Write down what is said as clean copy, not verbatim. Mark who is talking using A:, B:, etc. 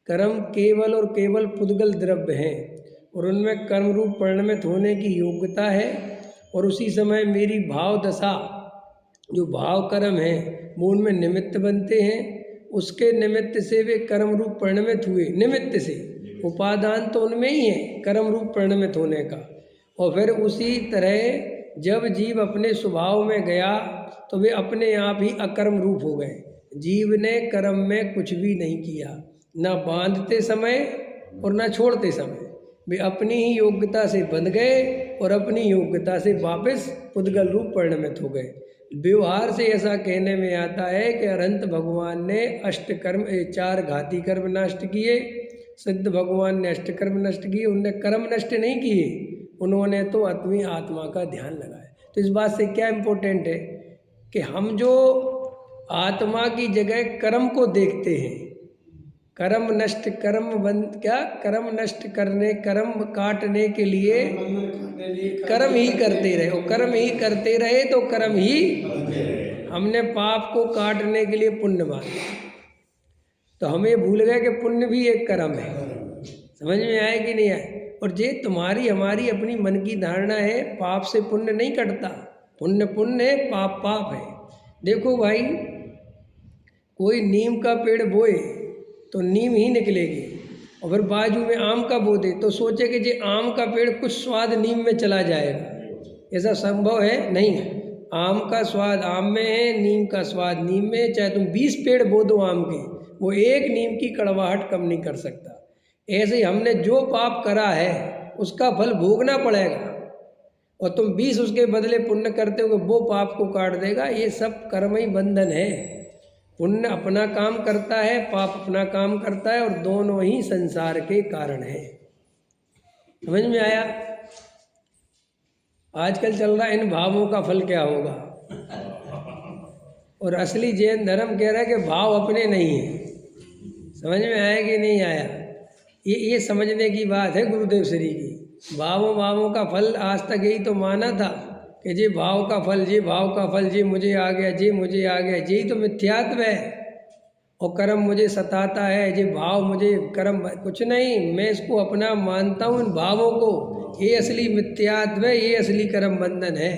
A: कर्म केवल और केवल पुद्गल द्रव्य हैं और उनमें कर्म रूप परिणमित होने की योग्यता है। और उसी समय मेरी भाव दशा, जो भाव कर्म है वो उनमें निमित्त बनते हैं, उसके निमित्त से वे कर्म रूप परिणमित हुए। निमित्त से, उपादान तो उनमें ही है कर्म रूप परिणमित होने का। और फिर उसी तरह जब जीव अपने स्वभाव में गया तो वे अपने आप ही अकर्म रूप हो गए। जीव ने कर्म में कुछ भी नहीं किया, ना बांधते समय और ना छोड़ते समय। वे अपनी ही योग्यता से बंध गए और अपनी योग्यता से वापस पुद्गल रूप परिणमित हो गए। व्यवहार से ऐसा कहने में आता है कि अनंत भगवान ने अष्टकर्म 4 घाती कर्म नष्ट किए, सिद्ध भगवान ने अष्टकर्म नष्ट किए। उनने कर्म नष्ट नहीं किए, उन्होंने तो अपनी आत्मा का ध्यान लगाया। तो इस बात से क्या इम्पोर्टेंट है कि हम जो आत्मा की जगह कर्म को देखते हैं, कर्म नष्ट, कर्म बंद, क्या कर्म नष्ट करने, कर्म काटने के लिए कर्म ही करते रहे, और कर्म ही करते रहे तो कर्म ही, हमने पाप को काटने के लिए पुण्य माना, तो हमें भूल गए कि पुण्य भी एक कर्म है। समझ में आए कि नहीं आए? और ये तुम्हारी हमारी अपनी मन की धारणा है, पाप से पुण्य नहीं कटता, पुण्य पुण्य है, पाप पाप है। देखो भाई, कोई नीम का पेड़ बोए तो नीम ही निकलेगी, और फिर बाजू में आम का बो दे तो सोचे कि ये आम का पेड़ कुछ स्वाद नीम में चला जाएगा। ऐसा संभव है? नहीं। आम का स्वाद आम में है, नीम का स्वाद नीम में है। चाहे तुम 20 पेड़ बो दो आम के, वो एक नीम की कड़वाहट कम नहीं कर सकता। ऐसे ही हमने जो पाप करा है उसका फल भोगना पड़ेगा, और तुम 20 उसके बदले पुण्य करते हो, वो पाप को काट देगा। ये सब कर्म ही बंधन है। पुण्य अपना काम करता है, पाप अपना काम करता है, और दोनों ही संसार के कारण है। समझ में आया? आजकल चल रहा है इन भावों का फल क्या होगा, और असली जैन धर्म कह रहा है कि भाव अपने नहीं है। समझ में आया कि नहीं आया? ये समझने की बात है गुरुदेव श्री की। भावों का फल आज तक यही तो माना था कि जे भाव का फल, जे भाव का फल, जे मुझे आ गया, जे मुझे आ गया, यही तो मिथ्यात्व है। और कर्म मुझे सताता है, जे भाव मुझे कर्म, कुछ नहीं, मैं इसको अपना मानता हूँ इन भावों को। ये असली मिथ्यात्व है, ये असली कर्म बंधन है।